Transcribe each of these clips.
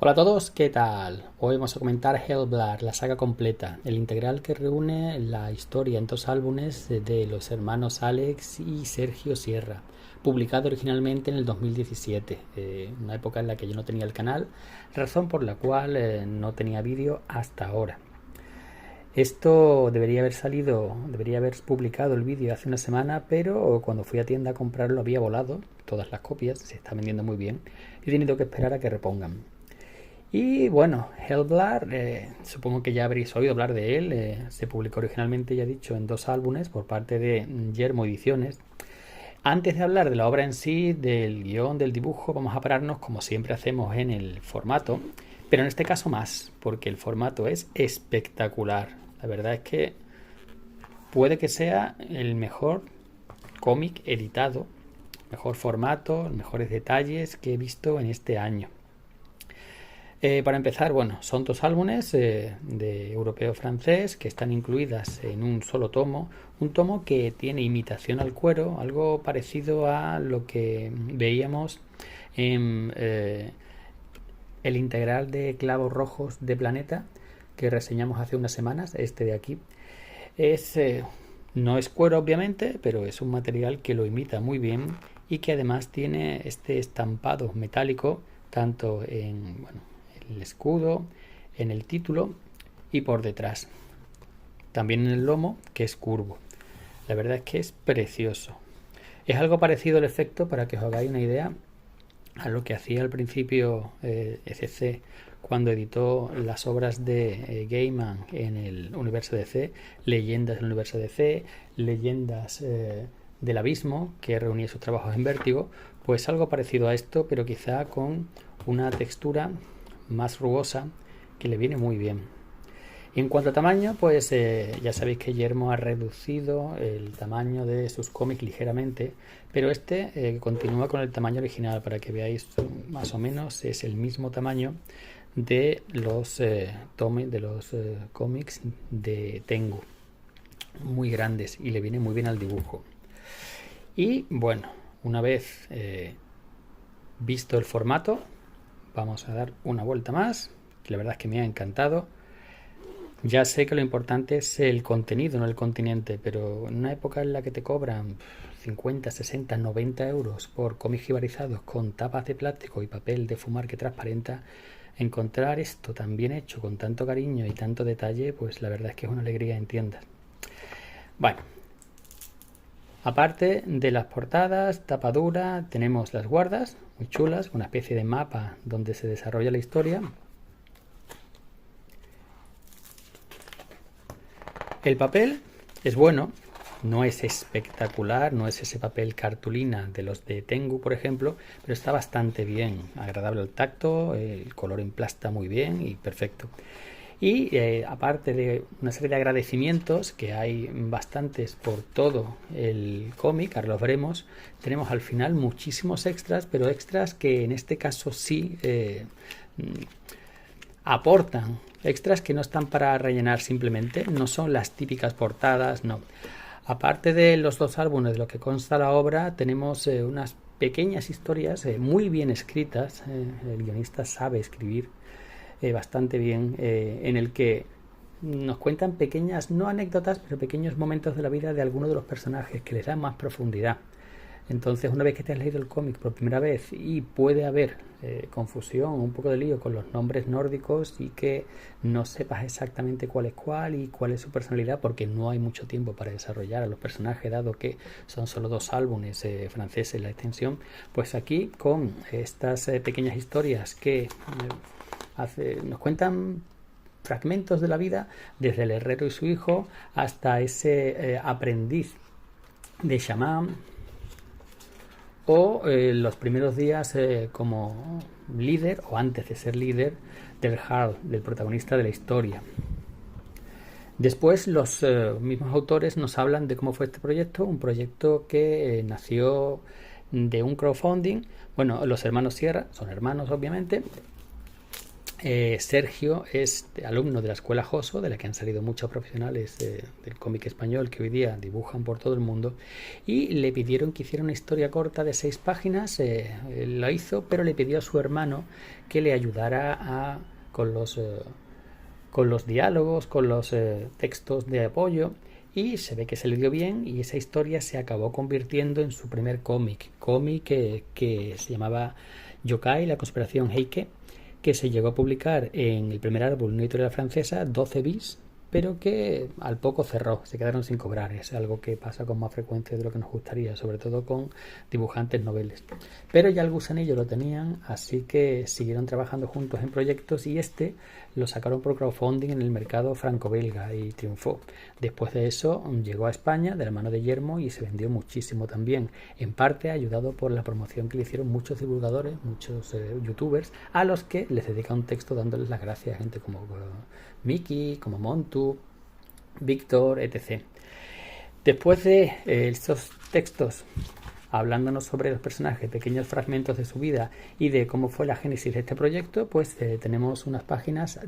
Hola a todos, ¿qué tal? Hoy vamos a comentar Hellblade, la saga completa, el integral que reúne la historia en dos álbumes de los hermanos Alex y Sergio Sierra, publicado originalmente en el 2017, una época en la que yo no tenía el canal, razón por la cual no tenía vídeo hasta ahora. Esto debería haber publicado el vídeo hace una semana, pero cuando fui a tienda a comprarlo había volado, todas las copias, se está vendiendo muy bien, y he tenido que esperar a que repongan. Y bueno, Hellblade, supongo que ya habréis oído hablar de él. Se publicó originalmente, ya he dicho, en dos álbumes por parte de Yermo Ediciones. Antes de hablar de la obra en sí, del guión, del dibujo, vamos a pararnos, como siempre hacemos, en el formato, pero en este caso más, porque el formato es espectacular. La verdad es que puede que sea el mejor cómic editado, mejor formato, mejores detalles que he visto en este año. Para empezar, bueno, son dos álbumes de europeo-francés que están incluidas en un solo tomo, un tomo que tiene imitación al cuero, algo parecido a lo que veíamos en el integral de clavos rojos de Planeta que reseñamos hace unas semanas, este de aquí. Es, no es cuero obviamente, pero es un material que lo imita muy bien y que además tiene este estampado metálico tanto en el escudo, en el título y por detrás. También en el lomo, que es curvo. La verdad es que es precioso. Es algo parecido el efecto, para que os hagáis una idea, a lo que hacía al principio ECC cuando editó las obras de Gaiman en el universo DC, Leyendas del universo DC, Leyendas del Abismo, que reunía sus trabajos en Vértigo. Pues algo parecido a esto, pero quizá con una textura más rugosa que le viene muy bien. Y en cuanto a tamaño, pues ya sabéis que Yermo ha reducido el tamaño de sus cómics ligeramente, pero este continúa con el tamaño original, para que veáis más o menos es el mismo tamaño de los cómics de Tengu, muy grandes, y le viene muy bien al dibujo. Y bueno, una vez visto el formato, vamos a dar una vuelta más, que la verdad es que me ha encantado. Ya sé que lo importante es el contenido, no el continente, pero en una época en la que te cobran 50, 60, 90 euros por cómics jibarizados con tapas de plástico y papel de fumar que transparenta, encontrar esto tan bien hecho, con tanto cariño y tanto detalle, pues la verdad es que es una alegría en tiendas. Bueno, aparte de las portadas, tapadura, tenemos las guardas, muy chulas, una especie de mapa donde se desarrolla la historia. El papel es bueno, no es espectacular, no es ese papel cartulina de los de Tengu, por ejemplo, pero está bastante bien, agradable al tacto, el color emplasta muy bien y perfecto. Y aparte de una serie de agradecimientos, que hay bastantes por todo el cómic, ahora los veremos, tenemos al final muchísimos extras, pero extras que en este caso sí aportan, extras que no están para rellenar simplemente, no son las típicas portadas, no. Aparte de los dos álbumes de lo que consta la obra, tenemos unas pequeñas historias muy bien escritas, el guionista sabe escribir bastante bien, en el que nos cuentan pequeñas, no anécdotas, pero pequeños momentos de la vida de algunos de los personajes que les dan más profundidad. Entonces, una vez que te has leído el cómic por primera vez y puede haber confusión, un poco de lío con los nombres nórdicos y que no sepas exactamente cuál es cuál y cuál es su personalidad, porque no hay mucho tiempo para desarrollar a los personajes, dado que son solo dos álbumes franceses la extensión, pues aquí con estas pequeñas historias que nos cuentan fragmentos de la vida, desde el herrero y su hijo hasta ese aprendiz de chamán, o los primeros días como líder, o antes de ser líder, del Jarl, del protagonista de la historia. Después los mismos autores nos hablan de cómo fue este proyecto, un proyecto que nació de un crowdfunding. Bueno, los hermanos Sierra son hermanos obviamente, Sergio es alumno de la escuela Joso, de la que han salido muchos profesionales del cómic español que hoy día dibujan por todo el mundo, y le pidieron que hiciera una historia corta de 6 páginas. Él lo hizo, pero le pidió a su hermano que le ayudara con los diálogos, con los textos de apoyo, y se ve que se le dio bien, y esa historia se acabó convirtiendo en su primer cómic que se llamaba Yokai, la conspiración Heike, que se llegó a publicar en el primer álbum, una editorial francesa, 12 bis, pero que al poco cerró, se quedaron sin cobrar. Es algo que pasa con más frecuencia de lo que nos gustaría, sobre todo con dibujantes noveles. Pero ya el gusanillo lo tenían, así que siguieron trabajando juntos en proyectos, y lo sacaron por crowdfunding en el mercado franco-belga y triunfó. Después de eso llegó a España de la mano de Yermo y se vendió muchísimo también, en parte ayudado por la promoción que le hicieron muchos divulgadores, muchos youtubers, a los que les dedica un texto dándoles las gracias, gente como Miki, como Montu, Víctor, etc. Después de estos textos hablándonos sobre los personajes, pequeños fragmentos de su vida y de cómo fue la génesis de este proyecto, pues tenemos unas páginas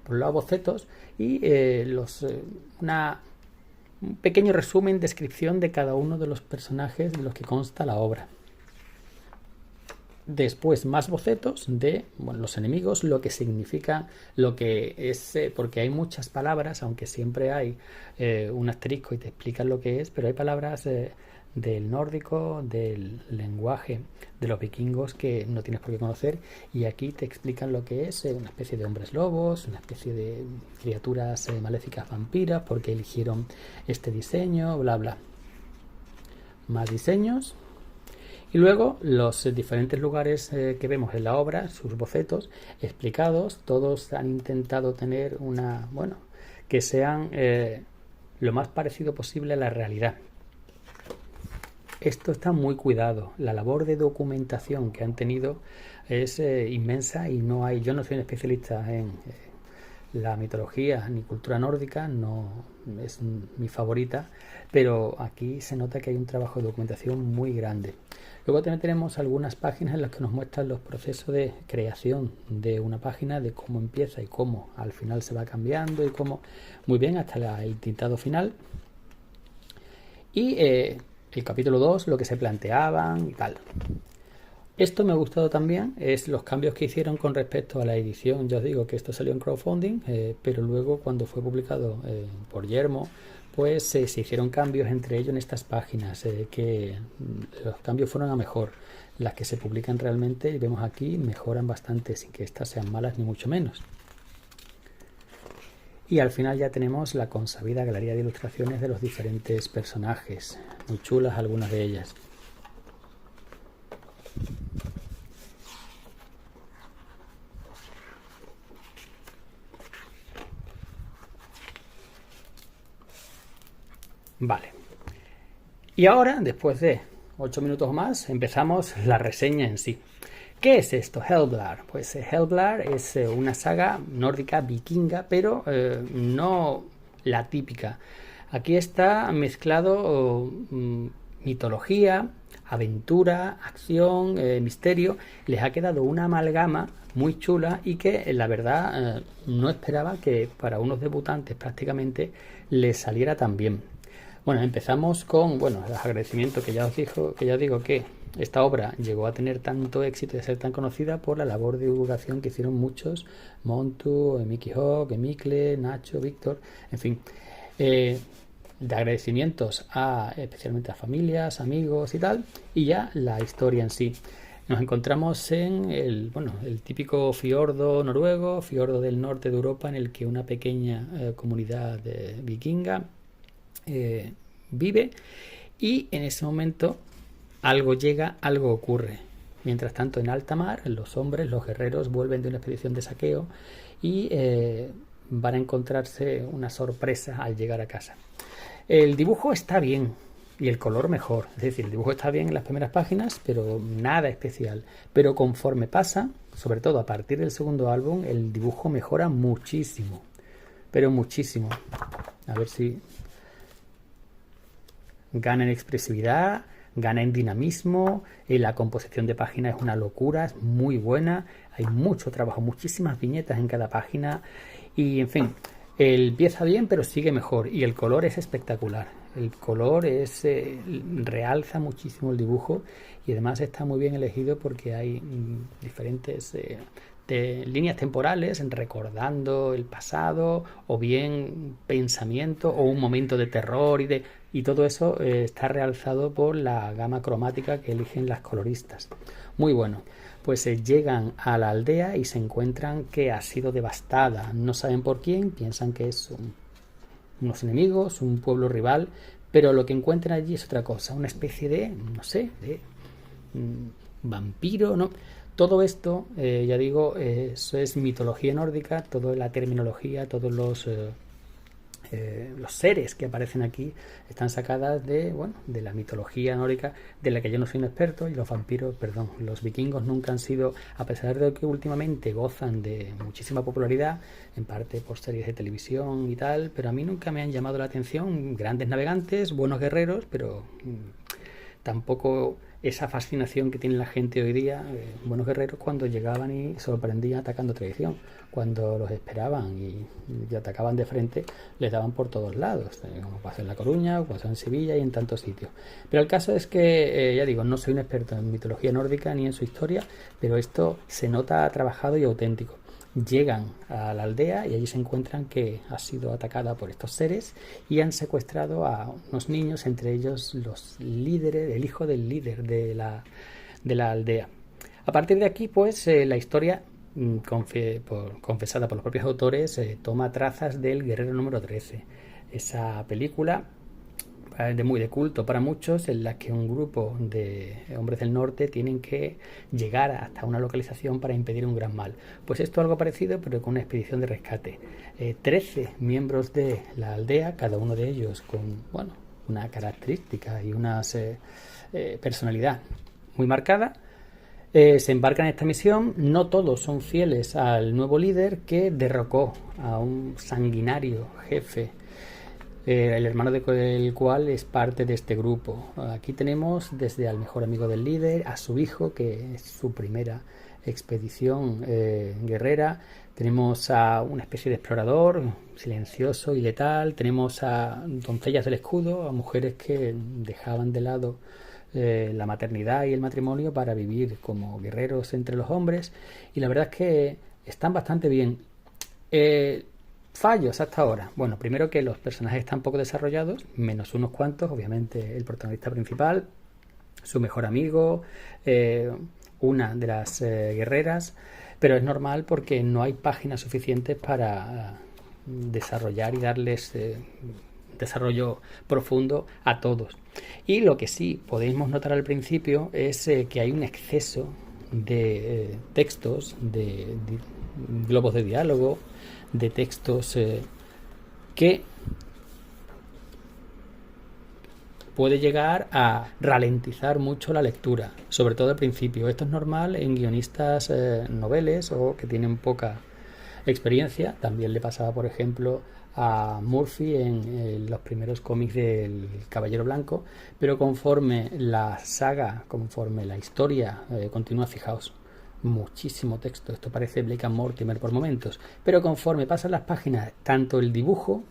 por un lado, bocetos y un pequeño resumen, descripción de cada uno de los personajes de los que consta la obra. Después más bocetos de los enemigos, lo que significa, lo que es, porque hay muchas palabras, aunque siempre hay un asterisco y te explican lo que es, pero hay palabras del nórdico, del lenguaje de los vikingos que no tienes por qué conocer, y aquí te explican lo que es una especie de hombres lobos, una especie de criaturas maléficas vampiras, porque eligieron este diseño, bla bla. Más diseños. Y luego los diferentes lugares que vemos en la obra, sus bocetos explicados, todos han intentado tener que sean lo más parecido posible a la realidad. Esto está muy cuidado. La labor de documentación que han tenido es inmensa, y yo no soy un especialista en la mitología ni cultura nórdica, no es mi favorita, pero aquí se nota que hay un trabajo de documentación muy grande. Luego también tenemos algunas páginas en las que nos muestran los procesos de creación de una página, de cómo empieza y cómo al final se va cambiando, y cómo muy bien hasta el tintado final. Y el capítulo 2, lo que se planteaban y tal. Esto me ha gustado también, es los cambios que hicieron con respecto a la edición. Ya os digo que esto salió en crowdfunding, pero luego cuando fue publicado por Yermo, pues se hicieron cambios, entre ellos en estas páginas, que los cambios fueron a mejor. Las que se publican realmente, y vemos aquí, mejoran bastante, sin que estas sean malas ni mucho menos. Y al final ya tenemos la consabida galería de ilustraciones de los diferentes personajes, muy chulas algunas de ellas. Vale. Y ahora, después de 8 minutos o más, empezamos la reseña en sí. ¿Qué es esto? Helblar. Pues Helblar es una saga nórdica vikinga, pero no la típica. Aquí está mezclado mitología, aventura, acción, misterio. Les ha quedado una amalgama muy chula, y que la verdad no esperaba que para unos debutantes prácticamente les saliera tan bien. Bueno, empezamos con los agradecimientos que ya digo que esta obra llegó a tener tanto éxito y a ser tan conocida por la labor de divulgación que hicieron muchos, Montu, Mickey Hawk, Mikle, Nacho, Víctor, en fin, de agradecimientos especialmente a familias, amigos y tal, y ya la historia en sí. Nos encontramos en el típico fiordo noruego, fiordo del norte de Europa, en el que una pequeña comunidad vikinga vive, y en ese momento algo llega, algo ocurre. Mientras tanto, en alta mar, los guerreros vuelven de una expedición de saqueo y van a encontrarse una sorpresa al llegar a casa. El dibujo está bien y el color mejor, es decir, el dibujo está bien en las primeras páginas, pero nada especial. Pero conforme pasa, sobre todo a partir del segundo álbum, el dibujo mejora muchísimo, pero muchísimo. A ver si gana en expresividad, gana en dinamismo, la composición de páginas es una locura, es muy buena, hay mucho trabajo, muchísimas viñetas en cada página y en fin, empieza bien pero sigue mejor y el color es espectacular. El color realza muchísimo el dibujo y además está muy bien elegido porque hay diferentes líneas temporales recordando el pasado o bien pensamiento o un momento de terror y todo eso está realzado por la gama cromática que eligen las coloristas. Muy bueno. Pues llegan a la aldea y se encuentran que ha sido devastada. No saben por quién, piensan que es unos enemigos, un pueblo rival, pero lo que encuentran allí es otra cosa, una especie de, no sé, de vampiro, ¿no? Todo esto, ya digo, eso es mitología nórdica, toda la terminología, todos los seres que aparecen aquí están sacadas de la mitología nórdica, de la que yo no soy un experto, y los vampiros, perdón, los vikingos nunca han sido, a pesar de que últimamente gozan de muchísima popularidad, en parte por series de televisión y tal, pero a mí nunca me han llamado la atención. Grandes navegantes, buenos guerreros, pero tampoco esa fascinación que tiene la gente hoy día, buenos guerreros cuando llegaban y sorprendían atacando tradición, cuando los esperaban y atacaban de frente, les daban por todos lados, como pasó en La Coruña, como pasó en Sevilla y en tantos sitios. Pero el caso es que, ya digo, no soy un experto en mitología nórdica ni en su historia, pero esto se nota trabajado y auténtico. Llegan a la aldea y allí se encuentran que ha sido atacada por estos seres y han secuestrado a unos niños, entre ellos los líderes, el hijo del líder de la aldea. A partir de aquí, pues, la historia, confesada por los propios autores, toma trazas del Guerrero número 13. Esa película muy de culto para muchos, en la que un grupo de hombres del norte tienen que llegar hasta una localización para impedir un gran mal. Pues esto es algo parecido, pero con una expedición de rescate. 13 miembros de la aldea, cada uno de ellos con una característica y una personalidad muy marcada, se embarcan en esta misión. No todos son fieles al nuevo líder que derrocó a un sanguinario jefe, el hermano del cual es parte de este grupo. Aquí tenemos desde al mejor amigo del líder, a su hijo, que es su primera expedición guerrera. Tenemos a una especie de explorador silencioso y letal. Tenemos a doncellas del escudo, a mujeres que dejaban de lado la maternidad y el matrimonio para vivir como guerreros entre los hombres. Y la verdad es que están bastante bien. Fallos hasta ahora. Bueno, primero que los personajes están poco desarrollados, menos unos cuantos, obviamente el protagonista principal, su mejor amigo, una de las guerreras, pero es normal porque no hay páginas suficientes para desarrollar y darles desarrollo profundo a todos. Y lo que sí podemos notar al principio es que hay un exceso de textos, de globos de diálogo, de textos que puede llegar a ralentizar mucho la lectura, sobre todo al principio. Esto es normal en guionistas noveles o que tienen poca experiencia. También le pasaba, por ejemplo, a Murphy en los primeros cómics del Caballero Blanco, pero conforme la saga, conforme la historia continúa, fijaos, muchísimo texto, esto parece Blake and Mortimer por momentos, pero conforme pasan las páginas, tanto el dibujo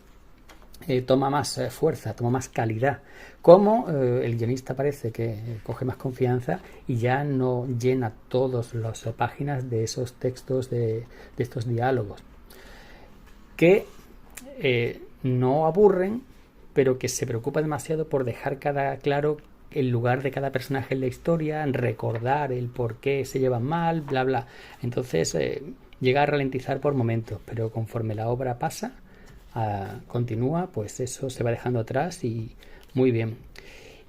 toma más fuerza, toma más calidad, como el guionista parece que coge más confianza y ya no llena todas las páginas de esos textos, de estos diálogos que no aburren, pero que se preocupa demasiado por dejar claro el lugar de cada personaje en la historia, recordar el por qué se llevan mal, bla bla. Entonces llega a ralentizar por momentos, pero conforme la obra pasa, continúa, pues eso se va dejando atrás y muy bien.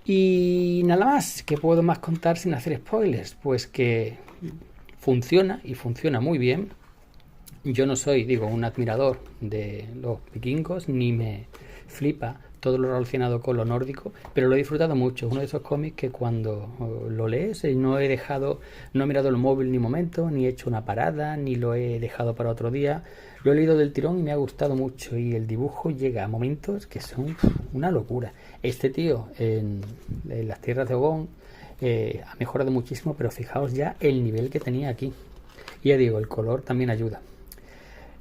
Y nada más, ¿qué puedo más contar sin hacer spoilers? Pues que funciona y funciona muy bien. Yo no soy, un admirador de los vikingos, ni me flipa todo lo relacionado con lo nórdico, pero lo he disfrutado mucho. Uno de esos cómics que cuando lo lees no he mirado el móvil ni un momento, ni he hecho una parada, ni lo he dejado para otro día. Lo he leído del tirón y me ha gustado mucho, y el dibujo llega a momentos que son una locura. Este tío en las tierras de Ogón ha mejorado muchísimo, pero fijaos ya el nivel que tenía aquí. Y ya digo, el color también ayuda.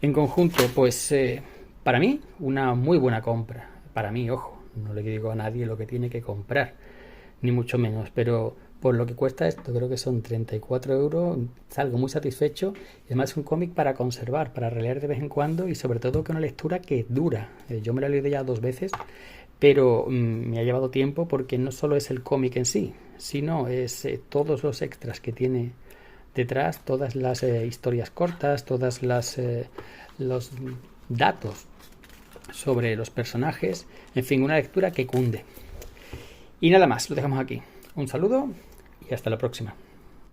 En conjunto, pues para mí, una muy buena compra. Para mí, ojo, no le digo a nadie lo que tiene que comprar, ni mucho menos, pero por lo que cuesta esto, creo que son 34 euros, salgo muy satisfecho. Y además es un cómic para conservar, para releer de vez en cuando, y sobre todo que una lectura que dura. Yo me lo he leído ya 2 veces, pero me ha llevado tiempo, porque no solo es el cómic en sí, sino es todos los extras que tiene detrás, todas las historias cortas, todas los datos sobre los personajes, en fin, una lectura que cunde. Y nada más, lo dejamos aquí. Un saludo y hasta la próxima.